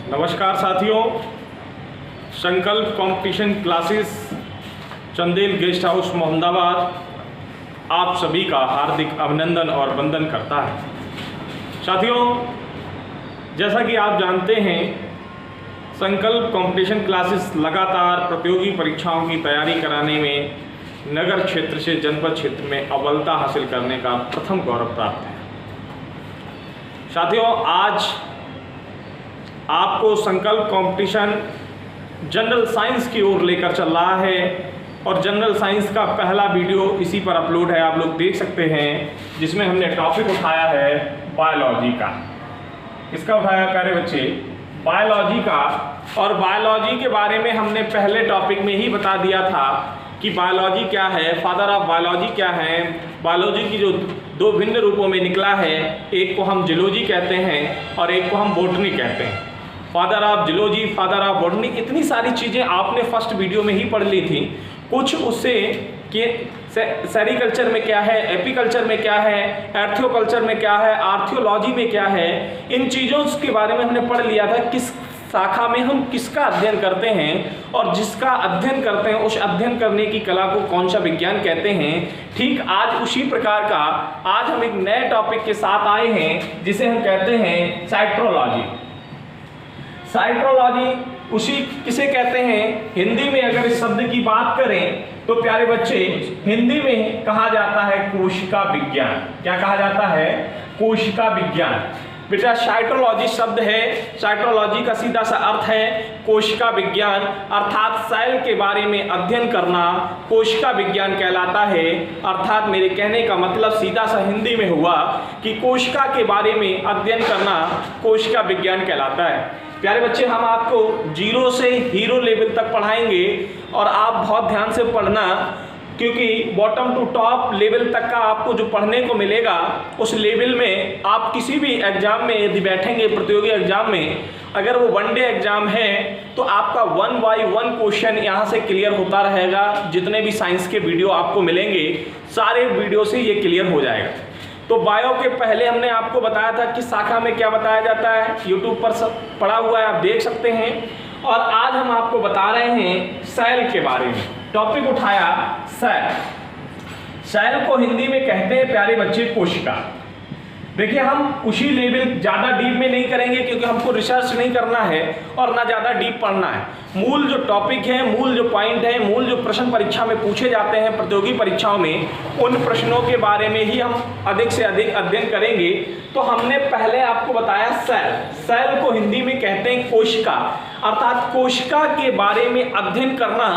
नमस्कार साथियों, संकल्प competition classes Chandel guest house Mohammadabad आप सभी का हार्दिक अभिनंदन और वंदन करता है। साथियों, जैसा कि आप जानते हैं, संकल्प कंपटीशन क्लासेस लगातार प्रतियोगी परीक्षाओं की तैयारी कराने में नगर क्षेत्र से जनपद क्षेत्र में अव्वलता हासिल करने का प्रथम गौरव प्राप्त है। साथियों, आज आपको संकल्प कंपटीशन जनरल साइंस की ओर लेकर चल रहा है और जनरल साइंस का पहला वीडियो इसी पर अपलोड है, आप लोग देख सकते हैं, जिसमें हमने टॉपिक उठाया है बायोलॉजी का। किसका उठाया प्यारे बच्चे? बायोलॉजी का। और बायोलॉजी के बारे में हमने पहले टॉपिक में ही बता दिया था कि बायोलॉजी क्या है, फादर ऑफ बायोलॉजी क्या है। बायोलॉजी की जो दो भिन्न रूपों में निकला है, एक को हम जियोलॉजी कहते हैं और एक को हम बॉटनी कहते हैं। Father of geology, father of botany, इतनी सारी चीज़ें आपने फर्स्ट वीडियो में ही पढ़ ली थी। कुछ उससे कि सेरिकल्चर में क्या है, एपीकल्चर में क्या है, एर्थ्योकल्चर में क्या है, आर्थियोलॉजी में क्या है, इन चीज़ों के बारे में हमने पढ़ लिया था। किस शाखा में हम किसका अध्ययन करते हैं और जिसका अध्ययन करते हैं उस अध्ययन करने की कला को कौन सा विज्ञान कहते हैं। ठीक आज उसी प्रकार का आज हम एक नए टॉपिक के साथ आए हैं, जिसे हम कहते हैं साइट्रोलॉजी। साइट्रोलॉजी उसी किसे कहते हैं? हिंदी में अगर इस शब्द की बात करें तो प्यारे बच्चे, हिंदी में कहा जाता है कोशिका विज्ञान। क्या कहा जाता है? कोशिका विज्ञान। बेटा, साइटोलॉजी शब्द है, साइटोलॉजी का सीधा सा अर्थ है कोशिका विज्ञान, अर्थात सेल के बारे में अध्ययन करना कोशिका विज्ञान कहलाता है। अर्थात मेरे कहने का मतलब सीधा सा हिंदी में हुआ कि कोशिका के बारे में अध्ययन करना कोशिका विज्ञान कहलाता है। प्यारे बच्चे, हम आपको जीरो से हीरो लेवल तक पढ़ाएंगे और आप बहुत ध्यान से पढ़ना, क्योंकि बॉटम टू टॉप लेवल तक का आपको जो पढ़ने को मिलेगा उस लेवल में आप किसी भी एग्जाम में यदि बैठेंगे, प्रतियोगी एग्जाम में, अगर वो वन डे एग्जाम है तो आपका 1 बाय 1 क्वेश्चन यहाँ से क्लियर होता रहेगा। जितने भी साइंस के वीडियो आपको मिलेंगे सारे वीडियो से ये क्लियर हो जाएगा। तो बायो के पहले हमने आपको बताया था कि शाखा में क्या बताया जाता है, यूट्यूब पर सब पढ़ा हुआ है, आप देख सकते हैं। और आज हम आपको बता रहे हैं सेल के बारे में। टॉपिक उठाया सेल। सेल को हिंदी में कहते हैं प्यारे बच्चे कोशिका। देखिए, हम उसी लेवल ज़्यादा डीप में नहीं करेंगे क्योंकि हमको रिसर्च नहीं करना है और ना ज़्यादा डीप पढ़ना है। मूल जो टॉपिक है, मूल जो पॉइंट है, मूल जो प्रश्न परीक्षा में पूछे जाते हैं प्रतियोगी परीक्षाओं में, उन प्रश्नों के बारे में ही हम अधिक से अधिक अध्ययन करेंगे। तो हमने पहले आपको बताया सेल। सेल को हिंदी में कहते हैं कोशिका, अर्थात कोशिका के बारे में अध्ययन करना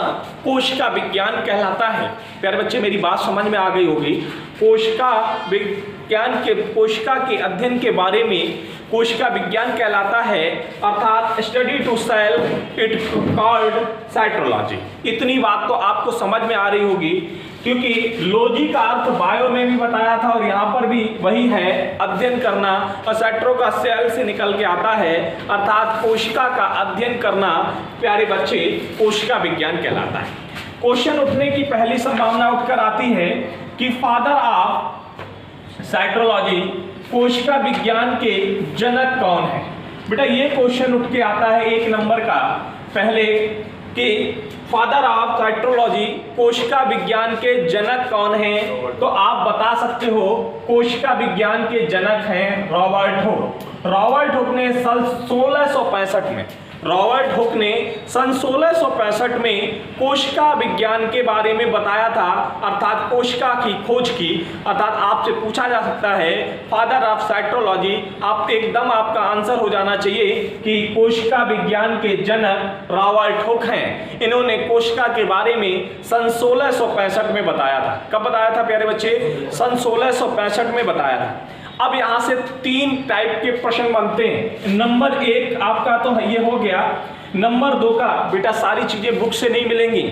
कोशिका विज्ञान कहलाता है। प्यारे बच्चे, मेरी बात समझ में आ गई होगी। कोशिका विज्ञान के, कोशिका के अध्ययन के बारे में कोशिका विज्ञान कहलाता है, अर्थात study to cell it called cytology. इतनी बात तो आपको समझ में आ रही होगी, क्योंकि लॉजी का अर्थ बायो में भी बताया था और यहाँ पर भी वही है, अध्ययन करना, और साइट्रो का सेल से निकल के आता है, अर्थात कोशिका का अध्ययन करना प्यारे बच्चे कोशिका विज्ञान कहलाता है। क्वेश्चन उठने की पहली संभावना उठकर आती है कि फादर ऑफ साइट्रोलॉजी, कोशिका विज्ञान के जनक कौन है? बेटा, ये क्वेश्चन उठ के आता है 1 नंबर का पहले कि फादर ऑफ साइट्रोलॉजी, कोशिका विज्ञान के जनक कौन हैं? तो आप बता सकते हो कोशिका विज्ञान के जनक हैं रॉबर्ट हुक। रॉबर्ट हुक ने सन 1665 में, रॉबर्ट हुक ने सन 1665 में कोशिका विज्ञान के बारे में बताया था, अर्थात कोशिका की खोज की। अर्थात आपसे पूछा जा सकता है फादर ऑफ साइट्रोलॉजी, आप एकदम आपका आंसर हो जाना चाहिए कि कोशिका विज्ञान के जनक रॉबर्ट हुक हैं। इन्होंने कोशिका के बारे में सन 1665 में बताया था। कब बताया था प्यारे बच्चे? सन 1665 में बताया था। अब यहाँ से 3 टाइप के प्रश्न बनते हैं। नंबर 1 आपका तो ये हो गया। नंबर 2 का बेटा सारी चीजें बुक से नहीं मिलेंगी,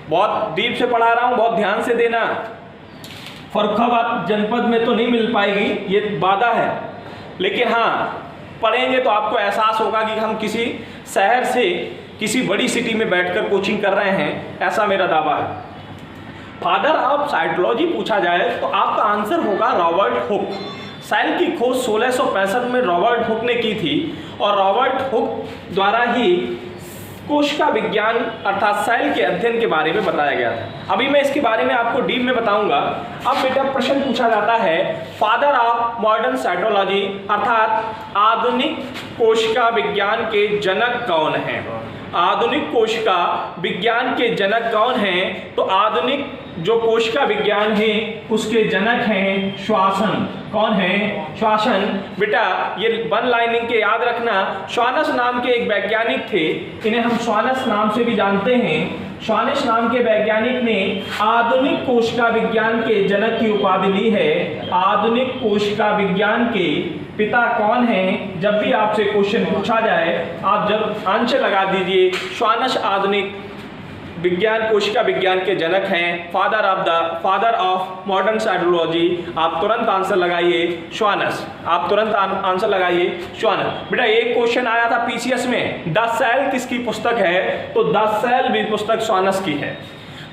बहुत डीप से पढ़ा रहा हूँ, बहुत ध्यान से देना। फर्रुखाबाद जनपद में तो नहीं मिल पाएगी, ये वादा है, लेकिन हाँ पढ़ेंगे तो आपको एहसास होगा कि हम किसी शहर से किसी बड़ी सिटी में बैठकर कोचिंग कर रहे हैं, ऐसा मेरा दावा है। फादर ऑफ साइट्रोलॉजी पूछा जाए तो आपका आंसर होगा रॉबर्ट हुक। सेल की खोज 1665 में रॉबर्ट हुक ने की थी और रॉबर्ट हुक द्वारा ही कोशिका विज्ञान अर्थात सेल के अध्ययन के बारे में बताया गया था। अभी मैं इसके बारे में आपको डीप में बताऊंगा। अब बेटा प्रश्न पूछा जाता है, फादर ऑफ मॉडर्न साइटोलॉजी अर्थात आधुनिक कोशिका विज्ञान के जनक कौन हैं? आधुनिक कोशिका विज्ञान के जनक कौन हैं? तो आधुनिक जो कोशिका विज्ञान है उसके जनक हैं श्वासन। कौन है? श्वासन। बेटा ये वन लाइनिंग के याद रखना, श्वानस नाम के एक वैज्ञानिक थे, इन्हें हम श्वानस नाम से भी जानते हैं। श्वानस नाम के वैज्ञानिक ने आधुनिक कोशिका विज्ञान के जनक की उपाधि ली है। आधुनिक कोशिका विज्ञान के पिता कौन हैं? जब भी आपसे क्वेश्चन पूछा जाए आप जब आंसर लगा दीजिए, श्वानस आधुनिक विज्ञान कोशिका विज्ञान के जनक हैं, फादर ऑफ मॉडर्न साइटोलॉजी। आप तुरंत आंसर लगाइए श्वानस, आप तुरंत आंसर लगाइए श्वानस। बेटा एक क्वेश्चन आया था पीसीएस में, द सेल किसकी पुस्तक है? तो द सेल भी पुस्तक श्वानस की है।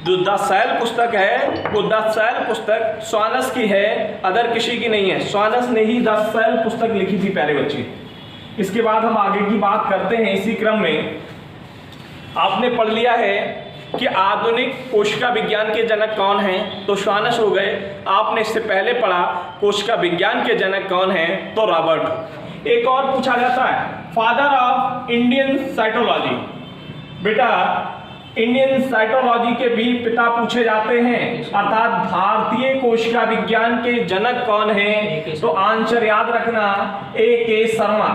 जो द सेल पुस्तक है वो द सेल पुस्तक श्वानस की है, अदर किसी की नहीं है। श्वानस ने ही द सेल पुस्तक लिखी थी प्यारे बच्चे। इसके बाद हम आगे की बात करते हैं। इसी क्रम में आपने पढ़ लिया है कि आधुनिक कोशिका विज्ञान के जनक कौन हैं? तो श्वानस हो गए। आपने इससे पहले पढ़ा कोशिका विज्ञान के जनक कौन हैं? तो रॉबर्ट। एक और पूछा जाता है, फादर ऑफ इंडियन साइटोलॉजी। बेटा इंडियन साइटोलॉजी के भी पिता पूछे जाते हैं, अर्थात भारतीय कोशिका विज्ञान के जनक कौन हैं? तो आंसर याद रखना, A.K. शर्मा।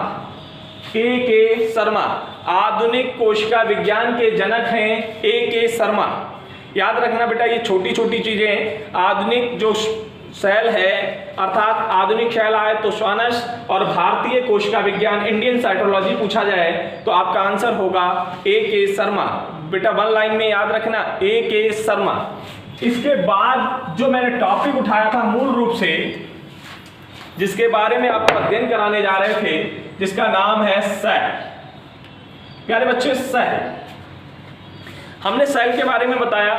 A.K. शर्मा आधुनिक कोशिका विज्ञान के जनक हैं, A.K. शर्मा। याद रखना बेटा ये छोटी छोटी चीजें। आधुनिक जो सेल है अर्थात आधुनिक सेल आए तो श्वानस, और भारतीय कोशिका विज्ञान इंडियन साइटोलॉजी पूछा जाए तो आपका आंसर होगा A.K. शर्मा। बेटा वन लाइन में याद रखना A.K. शर्मा। इसके बाद जो मैंने टॉपिक उठाया था मूल रूप से, जिसके बारे में आपको अध्ययन कराने जा रहे थे, जिसका नाम है सेल। प्यारे बच्चे सेल, हमने सेल के बारे में बताया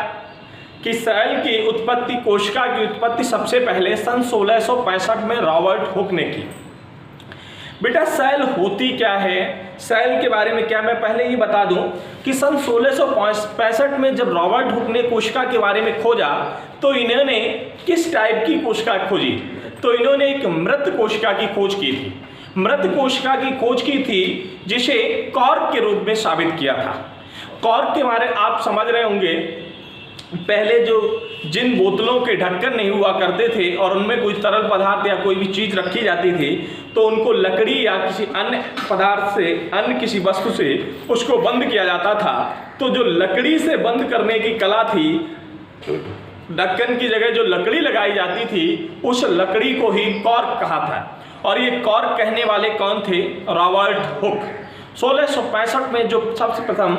कि सेल की उत्पत्ति, कोशिका की उत्पत्ति सबसे पहले सन 1665 में रॉबर्ट हुक ने की। बेटा सेल होती क्या है, सेल के बारे में क्या मैं पहले ही बता दूं कि सन 1665 में जब रॉबर्ट हुक ने कोशिका के बारे में खोजा तो इन्होंने किस टाइप की कोशिका खोजी? तो इन्होंने एक मृत कोशिका की खोज की थी। मृत कोशिका की खोज की थी जिसे कॉर्क के रूप में साबित किया था। कॉर्क के बारे आप समझ रहे होंगे, पहले जो जिन बोतलों के ढक्कन नहीं हुआ करते थे और उनमें कोई तरल पदार्थ या कोई भी चीज रखी जाती थी तो उनको लकड़ी या किसी अन्य पदार्थ से, अन्य किसी वस्तु से उसको बंद किया जाता था। तो जो लकड़ी से बंद करने की कला थी, ढक्कन की जगह जो लकड़ी लगाई जाती थी उस लकड़ी को ही कॉर्क कहा था। और ये कॉर्क कहने वाले कौन थे? Robert Hooke. 1665 में जो सबसे प्रथम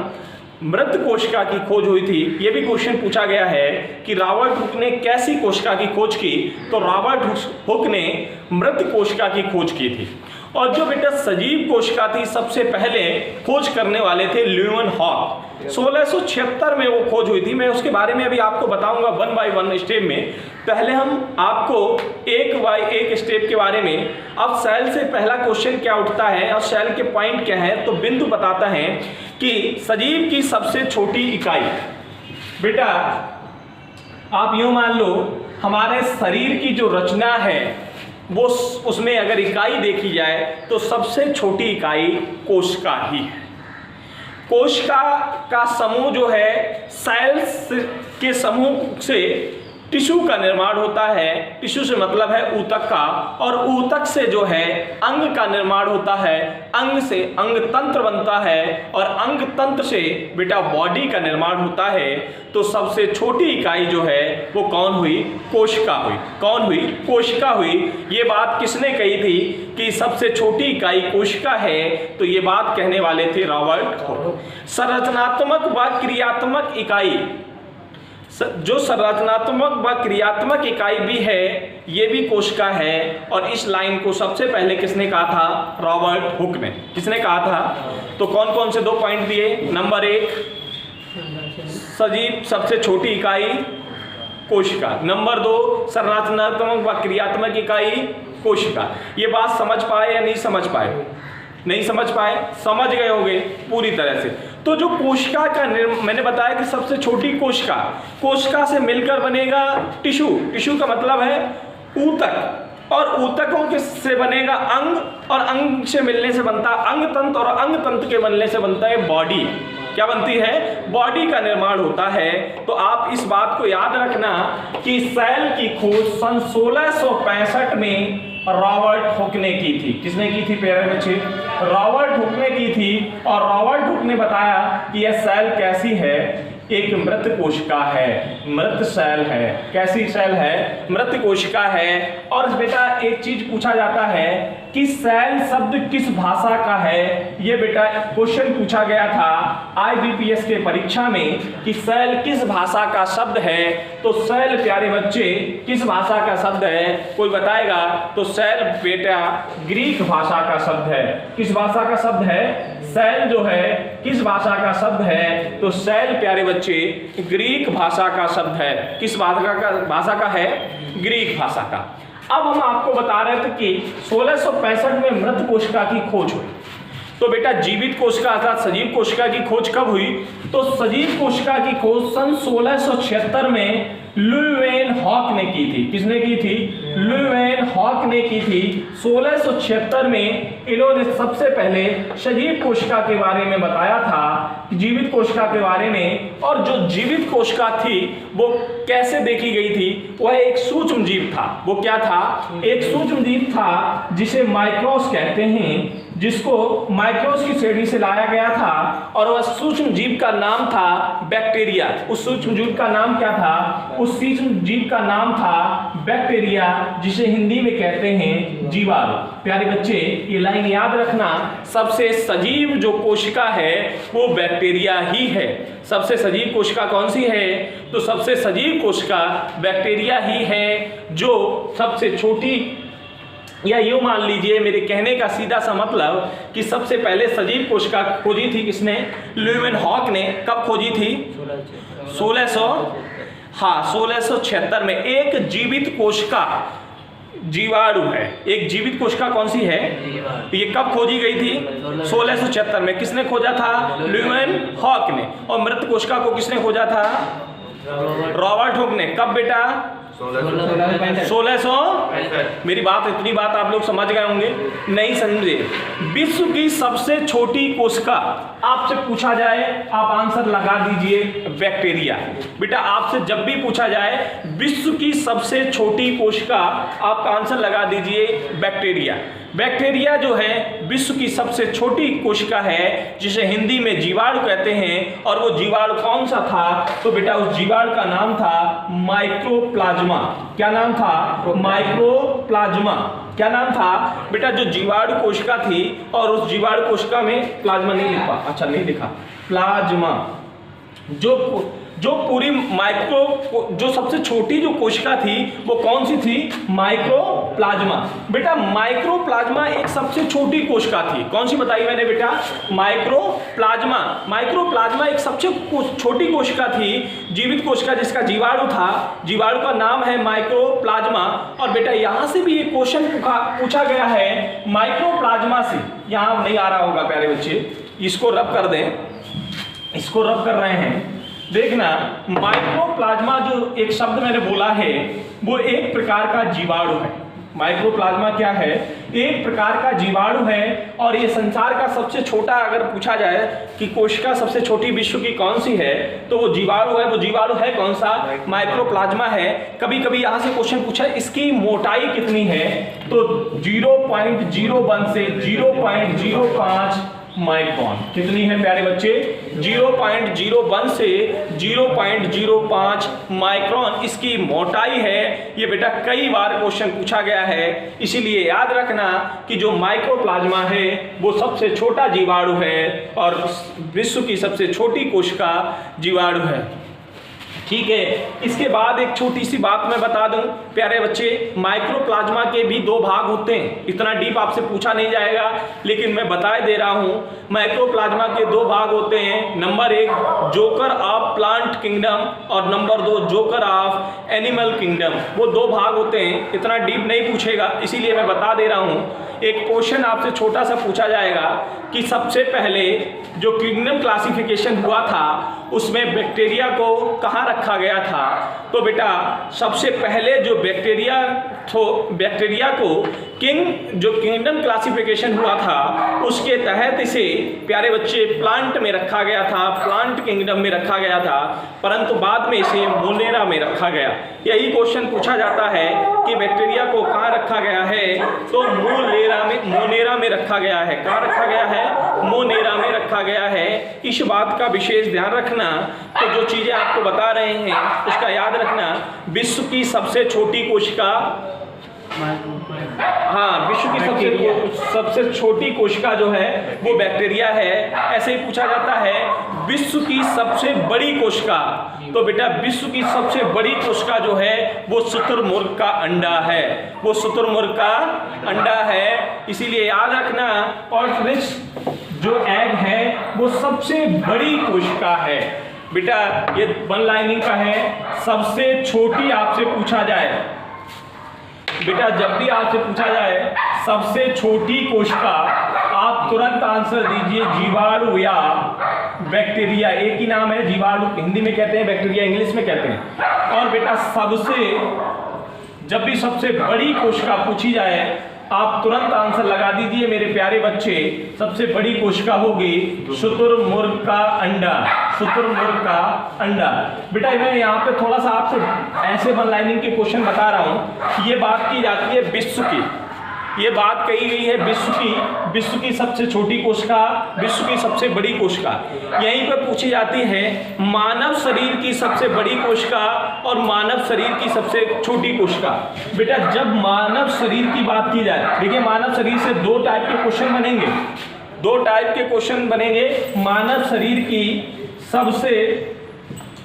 मृत कोशिका की खोज हुई थी, ये भी क्वेश्चन पूछा गया है कि रॉबर्ट हुक ने कैसी कोशिका की खोज की? तो रॉबर्ट हुक ने मृत कोशिका की खोज की थी। और जो बेटा सजीव कोशिका थी सबसे पहले खोज करने वाले थे ल्यूमेनहॉक। 1676 में वो खोज हुई थी। मैं उसके बारे में अभी आपको बताऊंगा वन बाय वन स्टेप में। पहले हम आपको एक बाय एक स्टेप के बारे में, अब सेल से पहला क्वेश्चन क्या उठता है और सेल के पॉइंट क्या है, तो बिंदु बताता है कि सजीव की सबसे छोटी इकाई। बेटा आप यूं मान लो हमारे शरीर की जो रचना है वो, उसमें अगर इकाई देखी जाए तो सबसे छोटी इकाई कोशिका ही है। कोशिका का समूह जो है, सेल्स के समूह से टिश्यू का निर्माण होता है। टिश्यू से मतलब है ऊतक का, और ऊतक से जो है अंग का निर्माण होता है। अंग से अंग तंत्र बनता है और अंग तंत्र से बेटा बॉडी का निर्माण होता है। तो सबसे छोटी इकाई जो है वो कौन हुई? कोशिका हुई। कौन हुई? कोशिका हुई। ये बात किसने कही थी कि सबसे छोटी इकाई कोशिका है? तो ये बात कहने वाले थे रॉबर्ट हुक। संरचनात्मक व क्रियात्मक इकाई, जो संरचनात्मक व क्रियात्मक इकाई भी है ये भी कोशिका है। और इस लाइन को सबसे पहले किसने कहा था? रॉबर्ट हुक ने। किसने कहा था? तो कौन कौन से 2 पॉइंट दिए? नंबर 1 सजीव सबसे छोटी इकाई कोशिका, नंबर 2 संरचनात्मक व क्रियात्मक इकाई कोशिका। ये बात समझ पाए या नहीं समझ पाए? नहीं समझ पाए? समझ गए होंगे पूरी तरह से। तो जो कोशिका का मैंने बताया कि सबसे छोटी कोशिका, कोशिका से मिलकर बनेगा टिश्यू। टिश्यू का मतलब है ऊतक, और ऊतकों के से बनेगा अंग, और अंग से मिलने से बनता है अंग तंत्र, और अंग तंत्र के बनने से बनता है बॉडी। क्या बनती है? बॉडी का निर्माण होता है। तो आप इस बात को याद रखना कि सेल की खोज सन 1665 में रॉबर्ट हुक ने की थी। किसने की थी प्यारे बच्चे? रॉबर्ट हुक ने की थी। और रॉबर्ट हुक ने बताया कि यह सेल कैसी है? एक मृत कोशिका है, मृत सेल है। कैसी सेल है? मृत कोशिका है। और बेटा एक चीज पूछा जाता है कि सेल शब्द किस भाषा का है? ये बेटा क्वेश्चन पूछा गया था IBPS के परीक्षा में कि सेल किस भाषा का शब्द है। तो सेल प्यारे बच्चे किस भाषा का शब्द है? कोई बताएगा? तो सेल बेटा ग्रीक भाषा का शब्द है। किस भाषा का शब्द है? सेल जो है किस भाषा का शब्द है? तो सेल प्यारे बच्चे ग्रीक भाषा का शब्द है। किस भाषा का है? ग्रीक भाषा का। अब हम आपको बता रहे थे कि 1665 में मृत कोशिका की खोज हुई। तो बेटा जीवित कोशिका अर्थात सजीव कोशिका की खोज कब हुई? तो सजीव कोशिका की खोज सन 1676 में लुईवेनहॉक ने की थी। किसने की थी? लुईवेनहॉक ने की थी। 1676 में इन्होंने सबसे पहले सजीव कोशिका के बारे में बताया था, जीवित कोशिका के बारे में। और जो जीवित कोशिका थी वो कैसे देखी गई थी? वह एक सूक्ष्म जीव था। वो क्या था? एक सूक्ष्म जीव था जिसे माइक्रोस कहते हैं, जिसको माइक्रोस की श्रेणी से लाया गया था। और वह सूक्ष्म जीव का नाम था बैक्टीरिया। उस सूक्ष्म जीव का नाम क्या था? उस सूक्ष्म जीव का नाम था बैक्टीरिया, जिसे हिंदी में कहते हैं जीवाणु। प्यारे बच्चे ये लाइन याद रखना, सबसे सजीव जो कोशिका है वो बैक्टीरिया ही है। सबसे सजीव कोशिका कौन सी है? तो सबसे सजीव कोशिका बैक्टीरिया ही है, जो सबसे छोटी, या यूं मान लीजिए मेरे कहने का सीधा सा मतलब कि सबसे पहले सजीव कोशिका खोजी थी किसने? लुईवेनहॉक ने। कब खोजी थी? 1676 में। एक जीवित कोशिका जीवाणु है। एक जीवित कोशिका कौन सी है? ये कब खोजी गई थी? 1676 में। किसने खोजा था? लुईवेनहॉक ने। और मृत कोशिका को किसने खोजा था? रॉबर्ट हुक ने। कब बेटा? 1600। मेरी बात, इतनी बात आप लोग समझ गए होंगे। नहीं समझे? विश्व की सबसे छोटी कोशिका आपसे पूछा जाए, आप आंसर लगा दीजिए बैक्टीरिया। बेटा आपसे जब भी पूछा जाए विश्व की सबसे छोटी कोशिका, आप आंसर लगा दीजिए बैक्टीरिया। बैक्टीरिया जो है विश्व की सबसे छोटी कोशिका है, जिसे हिंदी में जीवाणु कहते हैं। और वो जीवाणु कौन सा था? तो बेटा उस जीवाणु का नाम था माइक्रोप्लाज्मा। क्या नाम था? माइक्रोप्लाज्मा। क्या नाम था? बेटा जो जीवाणु कोशिका थी, और उस जीवाणु कोशिका में प्लाज्मा नहीं लिखा, अच्छा नहीं लिखा, प्लाज्मा। जो पूरी जो सबसे छोटी जो कोशिका थी वो कौन सी थी? माइक्रोप्लाज्मा। बेटा माइक्रोप्लाज्मा एक सबसे छोटी कोशिका थी। कौन सी बताई मैंने बेटा? माइक्रोप्लाज्मा। माइक्रोप्लाज्मा एक सबसे छोटी कोशिका थी, जीवित कोशिका, जिसका जीवाणु था। जीवाणु का नाम है माइक्रोप्लाज्मा। और बेटा यहां से भी एक क्वेश्चन पूछा गया है माइक्रोप्लाज्मा से। यहां नहीं आ रहा होगा प्यारे बच्चे, इसको रब कर दें, इसको रब कर रहे हैं। देखना माइक्रोप्लाज्मा जो एक शब्द मैंने बोला है वो एक प्रकार का जीवाणु है। माइक्रोप्लाज्मा क्या है? एक प्रकार का जीवाणु है। और ये संसार का सबसे छोटा, अगर पूछा जाए कि कोशिका सबसे छोटी विश्व की कौन सी है, तो वो जीवाणु है। वो जीवाणु है कौन सा? माइक्रोप्लाज्मा है। कभी कभी यहाँ से क्वेश्चन पूछा इसकी मोटाई कितनी है, तो 0.01 से 0.05 माइक्रोन। कितनी है प्यारे बच्चे? 0.01 से 0.05 माइक्रोन इसकी मोटाई है। ये बेटा कई बार क्वेश्चन पूछा गया है, इसीलिए याद रखना कि जो माइक्रोप्लाज्मा है वो सबसे छोटा जीवाणु है और विश्व की सबसे छोटी कोशिका जीवाणु है। ठीक है। इसके बाद एक छोटी सी बात मैं बता दूं प्यारे बच्चे, माइक्रोप्लाज्मा के भी दो भाग होते हैं। इतना डीप आपसे पूछा नहीं जाएगा, लेकिन मैं बता दे रहा हूं। माइक्रोप्लाज्मा के दो भाग होते हैं। नंबर एक जोकर ऑफ प्लांट किंगडम और नंबर दो जोकर ऑफ एनिमल किंगडम। वो दो भाग होते हैं, इतना डीप नहीं पूछेगा, इसीलिए मैं बता दे रहा हूं। एक क्वेश्चन आपसे छोटा सा पूछा जाएगा कि सबसे पहले जो किंगडम क्लासिफिकेशन हुआ था उसमें बैक्टीरिया को कहाँ रखा गया था। तो बेटा सबसे पहले जो बैक्टीरिया को जो किंगडम क्लासिफिकेशन हुआ था उसके तहत इसे प्यारे बच्चे प्लांट में रखा गया था, प्लांट किंगडम में रखा गया था, परंतु बाद में इसे मोनेरा में रखा गया। यही क्वेश्चन पूछा जाता है कि बैक्टीरिया को कहाँ रखा गया है, तो मोनेरा में रखा गया है। कहाँ रखा गया है? मोनेरा में रखा गया है। इस बात का विशेष ध्यान रखना। तो जो चीजें आपको बता रहे हैं उसका याद रखना। विश्व की सबसे छोटी कोशिका, हाँ, विश्व की सबसे छोटी कोशिका जो है वो बैक्टीरिया है। ऐसे ही पूछा जाता है विश्व की सबसे बड़ी कोशिका, तो बेटा विश्व की सबसे बड़ी कोशिका जो है वो शुतुरमुर्ग का अंडा है, वो शुतुरमुर्ग का अंडा है, इसीलिए याद रखना। और जो एग है वो सबसे बड़ी कोशिका है। बेटा ये वन लाइनिंग का है, सबसे छोटी आपसे पूछा जाए, बेटा जब भी आपसे पूछा जाए सबसे छोटी कोशिका, आप तुरंत आंसर दीजिए जीवाणु या बैक्टीरिया। एक ही नाम है, जीवाणु हिंदी में कहते हैं, बैक्टीरिया इंग्लिश में कहते हैं। और बेटा जब भी सबसे बड़ी कोशिका पूछी जाए आप तुरंत आंसर लगा दीजिए मेरे प्यारे बच्चे। सबसे बड़ी कोशिका होगी शुतुरमुर्ग का अंडा, शुतुरमुर्ग का अंडा। बेटा मैं यहाँ पे थोड़ा सा आपसे ऐसे वन लाइनिंग के क्वेश्चन बता रहा हूँ। ये बात की जाती है विश्व की, ये बात कही गई है विश्व की सबसे छोटी कोशिका, विश्व की सबसे बड़ी कोशिका। यहीं पर पूछी जाती है मानव शरीर की सबसे बड़ी कोशिका और मानव शरीर की सबसे छोटी कोशिका। बेटा जब मानव शरीर की बात की जाए, देखिए मानव शरीर से दो टाइप के क्वेश्चन बनेंगे, दो टाइप के क्वेश्चन बनेंगे। मानव शरीर की सबसे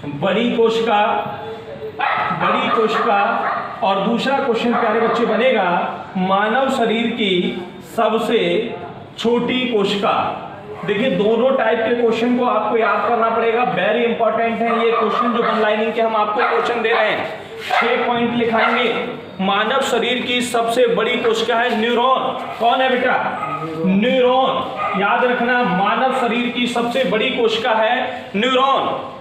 बड़ी कोशिका, और दूसरा क्वेश्चन प्यारे बच्चे बनेगा मानव शरीर की सबसे छोटी कोशिका। देखिए दोनों टाइप के क्वेश्चन को आपको याद करना पड़ेगा, वेरी इंपॉर्टेंट है ये क्वेश्चन जो वन लाइनिंग के हम आपको क्वेश्चन दे रहे हैं। 6 पॉइंट लिखाएंगे। मानव शरीर की सबसे बड़ी कोशिका है न्यूरॉन। कौन है बेटा? न्यूरॉन। याद रखना, मानव शरीर की सबसे बड़ी कोशिका है न्यूरॉन।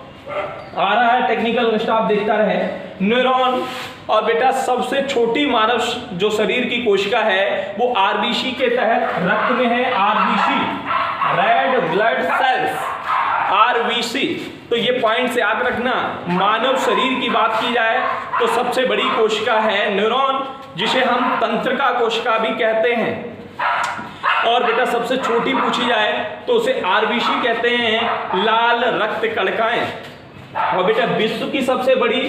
आ रहा है टेक्निकल स्टाफ देखता रहे, न्यूरॉन। और बेटा सबसे छोटी मानव जो शरीर की कोशिका है वो आरबीसी के तहत रक्त में है, RBC, red blood cells, RBC. तो ये पॉइंट से याद रखना। मानव शरीर की बात की जाए तो सबसे बड़ी कोशिका है न्यूरॉन, जिसे हम तंत्रिका कोशिका भी कहते हैं। और बेटा सबसे छोटी पूछी जाए तो उसे आरबीसी कहते हैं, लाल रक्त कणिकाएं। और बेटा विश्व की सबसे बड़ी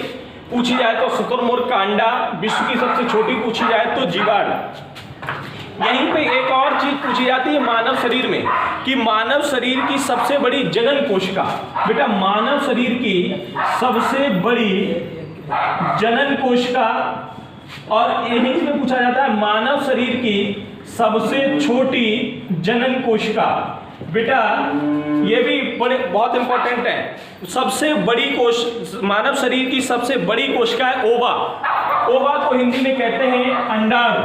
पूछी जाए तो शुतुरमुर्ग का अंडा, विश्व की सबसे छोटी पूछी जाए तो जीवाणु। यहीं पे एक और चीज पूछी जाती है मानव शरीर में कि मानव शरीर की सबसे बड़ी जनन कोशिका। बेटा मानव शरीर की सबसे बड़ी जनन कोशिका, और यहीं में पूछा जाता है मानव शरीर की सबसे छोटी जनन कोशिका। बेटा ये भी बहुत इंपॉर्टेंट है। सबसे बड़ी मानव शरीर की सबसे बड़ी कोशिका है ओवा। ओवा को हिंदी में कहते हैं अंडाणु।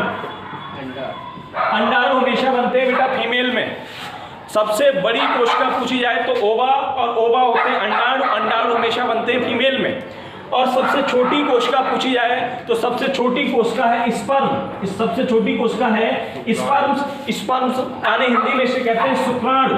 अंडाणु हमेशा बनते हैं बेटा फीमेल में। सबसे बड़ी कोशिका पूछी जाए तो ओवा, और ओवा होते हैं अंडाणु, अंडाणु हमेशा बनते हैं फीमेल में। और सबसे छोटी कोशिका पूछी जाए तो सबसे छोटी कोशिका है स्पर्म। सबसे छोटी कोशिका है स्पर्म। स्पर्म आने हिंदी में से कहते हैं शुक्राणु,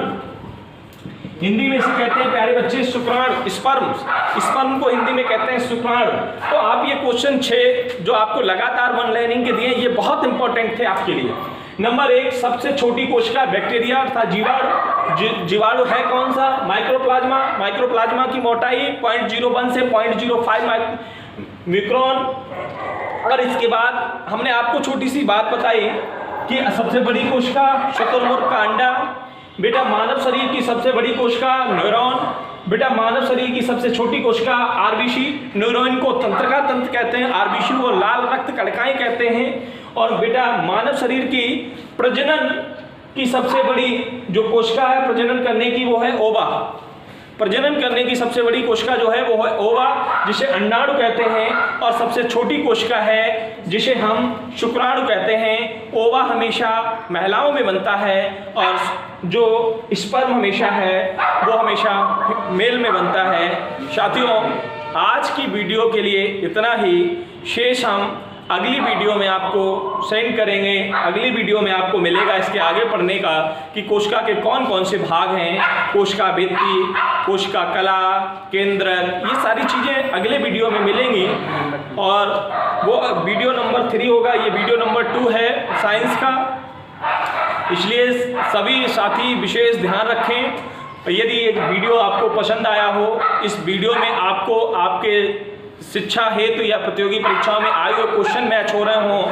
हिंदी में से कहते हैं प्यारे बच्चे शुक्राणु, स्पर्म। स्पर्म को हिंदी में कहते हैं शुक्राणु। तो आप ये क्वेश्चन 6 जो आपको लगातार वन लाइनिंग के दिए, ये बहुत इंपॉर्टेंट थे आपके लिए। नंबर 1 सबसे छोटी कोशिका बैक्टीरिया अर्थात जीवाणु। जीवाणु है कौन सा? माइक्रोप्लाज्मा। माइक्रोप्लाज्मा की मोटाई 0.01 से 0.05 मिक्रॉन। और इसके बाद हमने आपको छोटी सी बात बताई कि सबसे बड़ी कोशिका शुतुरमुर्ग का अंडा। बेटा मानव शरीर की सबसे बड़ी कोशिका न्यूरॉन, बेटा मानव शरीर की सबसे छोटी कोशिका आरबीसी, न्यूरॉन को तंत्रिका तंत्र कहते हैं, आरबीसी को लाल रक्त कणिकाएं कहते हैं। और बेटा मानव शरीर की प्रजनन की सबसे बड़ी जो कोशिका है प्रजनन करने की वो है ओवा। प्रजनन करने की सबसे बड़ी कोशिका जो है वो है ओवा, जिसे अंडाणु कहते हैं। और सबसे छोटी कोशिका है जिसे हम शुक्राणु कहते हैं। ओवा हमेशा महिलाओं में बनता है और जो स्पर्म हमेशा है वो हमेशा मेल में बनता है। साथियों, आज की वीडियो के लिए इतना ही। शेष हम अगली वीडियो में आपको सेंड करेंगे। अगली वीडियो में आपको मिलेगा इसके आगे पढ़ने का कि कोशिका के कौन कौन से भाग हैं, कोशिका भित्ति, कोशिका कला, केंद्रक, ये सारी चीज़ें अगले वीडियो में मिलेंगी। और वो वीडियो नंबर 3 होगा, ये वीडियो नंबर 2 है साइंस का। इसलिए सभी साथी विशेष ध्यान रखें। यदि एक वीडियो आपको पसंद आया हो, इस वीडियो में आपको आपके शिक्षा हेतु या प्रतियोगी परीक्षाओं में आए हुए क्वेश्चन मैच हो रहे हों,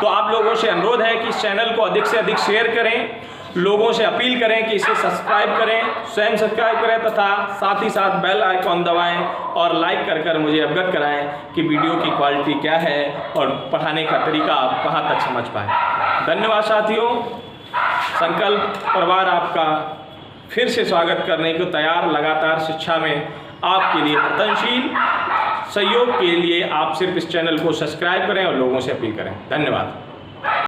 तो आप लोगों से अनुरोध है कि इस चैनल को अधिक से अधिक शेयर करें, लोगों से अपील करें कि इसे सब्सक्राइब करें, स्वयं सब्सक्राइब करें तथा साथ ही साथ बेल आइकॉन दबाएं और लाइक कर कर मुझे अवगत कराएं कि वीडियो की क्वालिटी क्या है और पढ़ाने का तरीका आप कहाँ तक समझ पाएँ। धन्यवाद साथियों। संकल्प परिवार आपका फिर से स्वागत करने को तैयार। लगातार शिक्षा में आपके लिए प्रयत्नशील। सहयोग के लिए आप सिर्फ इस चैनल को सब्सक्राइब करें और लोगों से अपील करें। धन्यवाद।